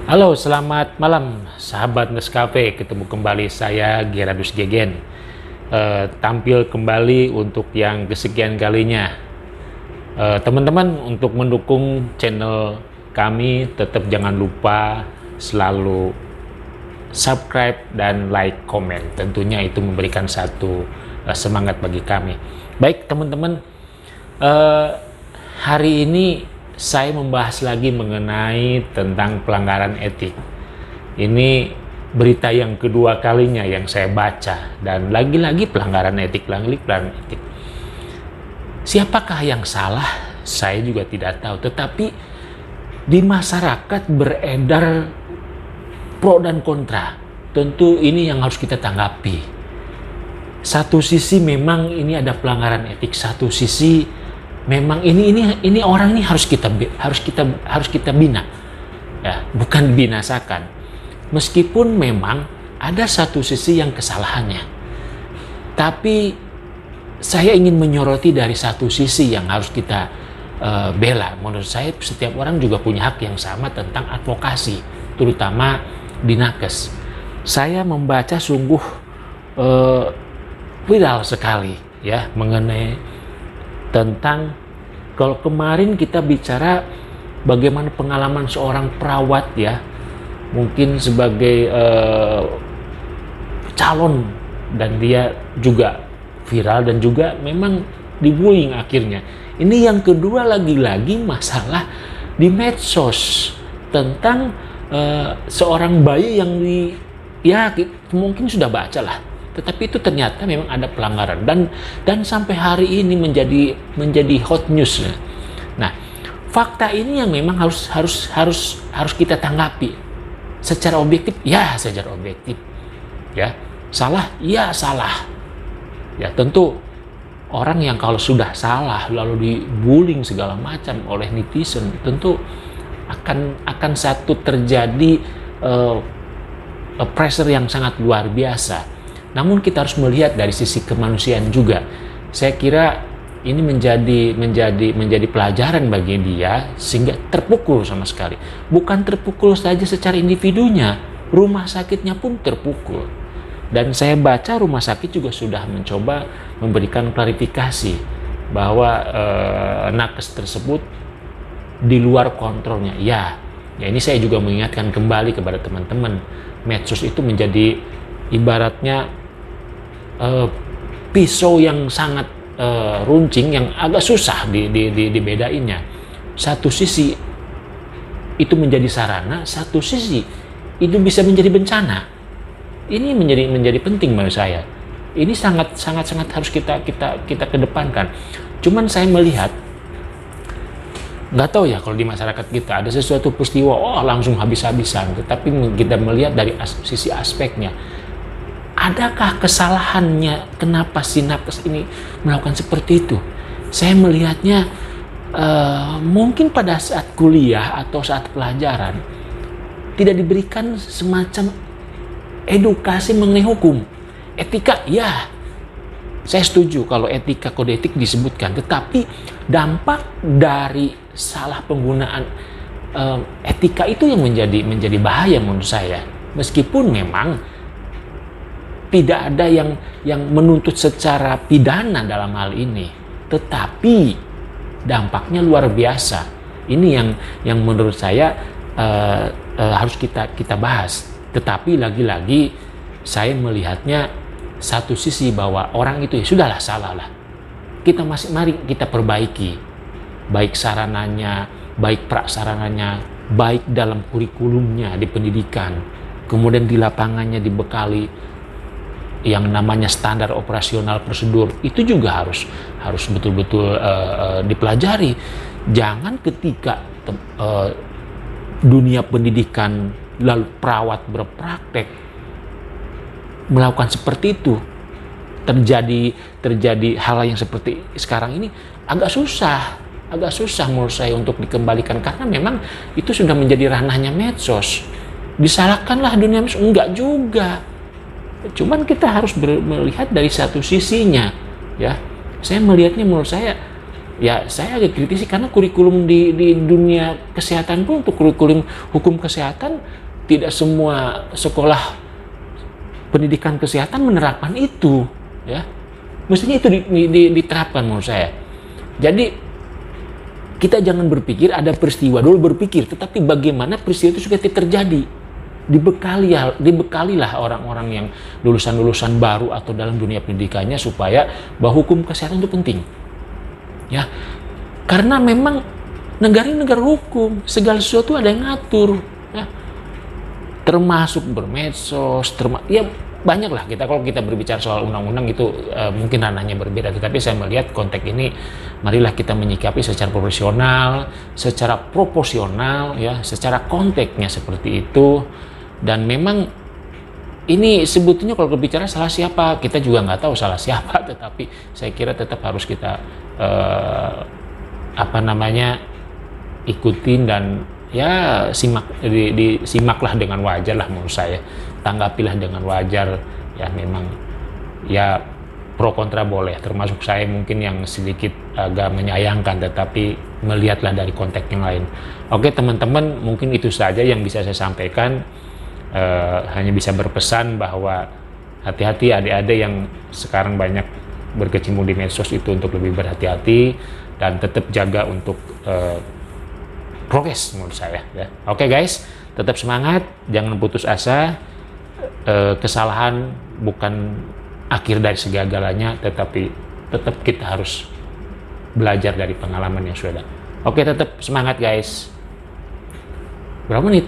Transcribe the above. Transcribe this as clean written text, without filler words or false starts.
Halo, selamat malam sahabat Nescafe. Ketemu kembali saya Geradus Gegen. Tampil kembali untuk yang kesekian kalinya. Teman-teman, untuk mendukung channel kami tetap jangan lupa selalu subscribe dan like, komen. Tentunya itu memberikan satu semangat bagi kami. Baik teman-teman, hari ini saya membahas lagi mengenai tentang pelanggaran etik. Ini berita yang kedua kalinya yang saya baca, dan lagi-lagi pelanggaran etik. Siapakah yang salah? Saya juga tidak tahu. Tetapi di masyarakat beredar pro dan kontra. Tentu ini yang harus kita tanggapi. Satu sisi memang ini ada pelanggaran etik, satu sisi memang ini orang ini harus kita bina, ya, bukan binasakan. Meskipun memang ada satu sisi yang kesalahannya, tapi saya ingin menyoroti dari satu sisi yang harus kita bela. Menurut saya setiap orang juga punya hak yang sama tentang advokasi, terutama di nakes. Saya membaca sungguh viral sekali, ya, mengenai tentang kalau kemarin kita bicara bagaimana pengalaman seorang perawat, ya, mungkin sebagai calon, dan dia juga viral dan juga memang dibullying akhirnya. Ini yang kedua, lagi-lagi masalah di medsos tentang seorang bayi yang mungkin sudah baca lah. Tetapi itu ternyata memang ada pelanggaran dan sampai hari ini menjadi hot news. Nah, fakta ini yang memang harus kita tanggapi secara objektif. Ya, secara objektif. Ya, salah. Ya, salah. Ya, tentu orang yang kalau sudah salah lalu dibullying segala macam oleh netizen, tentu akan satu terjadi pressure yang sangat luar biasa. Namun kita harus melihat dari sisi kemanusiaan juga. Saya kira ini menjadi pelajaran bagi dia sehingga terpukul sama sekali. Bukan terpukul saja secara individunya, rumah sakitnya pun terpukul. Dan saya baca rumah sakit juga sudah mencoba memberikan klarifikasi bahwa nakes tersebut di luar kontrolnya. Ya, ini saya juga mengingatkan kembali kepada teman-teman, medsos itu menjadi ibaratnya pisau yang sangat runcing, yang agak susah dibedainnya. Satu sisi itu menjadi sarana, satu sisi itu bisa menjadi bencana. Ini menjadi penting menurut saya. Ini sangat harus kita kedepankan. Cuman saya melihat, nggak tahu ya, kalau di masyarakat kita ada sesuatu peristiwa, langsung habis-habisan. Tetapi kita melihat dari sisi aspeknya. Adakah kesalahannya? Kenapa si nakes ini melakukan seperti itu? Saya melihatnya mungkin pada saat kuliah atau saat pelajaran tidak diberikan semacam edukasi mengenai hukum. Etika, ya, saya setuju kalau etika, kode etik disebutkan. Tetapi dampak dari salah penggunaan etika itu yang menjadi bahaya menurut saya. Meskipun memang tidak ada yang menuntut secara pidana dalam hal ini, tetapi dampaknya luar biasa. Ini yang menurut saya harus kita bahas. Tetapi lagi-lagi saya melihatnya satu sisi bahwa orang itu ya sudahlah, salah lah. Mari kita perbaiki, baik sarananya, baik prasarananya, baik dalam kurikulumnya di pendidikan, kemudian di lapangannya dibekali yang namanya standar operasional prosedur. Itu juga harus betul-betul dipelajari. Jangan ketika dunia pendidikan lalu perawat berpraktek melakukan seperti itu, terjadi hal yang seperti sekarang ini, agak susah menurut saya untuk dikembalikan, karena memang itu sudah menjadi ranahnya medsos. Disalahkanlah dunia medsos? Enggak juga. Cuman kita harus melihat dari satu sisinya, ya. Saya melihatnya, menurut saya Ya saya agak kritisi karena kurikulum di dunia kesehatan pun, untuk kurikulum hukum kesehatan, tidak semua sekolah pendidikan kesehatan menerapkan itu, ya. Mestinya itu diterapkan menurut saya. Jadi kita jangan berpikir ada peristiwa dulu berpikir, tetapi bagaimana peristiwa itu sudah terjadi. Dibekalilah orang-orang yang lulusan-lulusan baru atau dalam dunia pendidikannya supaya bahwa hukum kesehatan itu penting. Ya, karena memang negara hukum, segala sesuatu ada yang ngatur, ya. Termasuk bermedsos, ya banyak lah. Kalau kita berbicara soal undang-undang itu mungkin ranahnya berbeda, tetapi saya melihat konteks ini, marilah kita menyikapi secara profesional, secara proporsional, ya, secara konteksnya seperti itu. Dan memang ini sebetulnya kalau berbicara salah siapa, kita juga nggak tahu salah siapa, tetapi saya kira tetap harus kita ikutin dan ya simaklah dengan wajar lah menurut saya, tanggapilah dengan wajar, ya. Memang ya pro kontra boleh, termasuk saya mungkin yang sedikit agak menyayangkan, tetapi melihatlah dari konteks yang lain. Oke teman-teman, mungkin itu saja yang bisa saya sampaikan. Hanya bisa berpesan bahwa hati-hati adik-adik yang sekarang banyak berkecimpung di medsos itu, untuk lebih berhati-hati dan tetap jaga untuk progres menurut saya, ya. Oke guys, tetap semangat, jangan putus asa. Kesalahan bukan akhir dari segala-galanya, tetapi tetap kita harus belajar dari pengalaman yang sudah ada. Oke, tetap semangat guys. Berapa menit?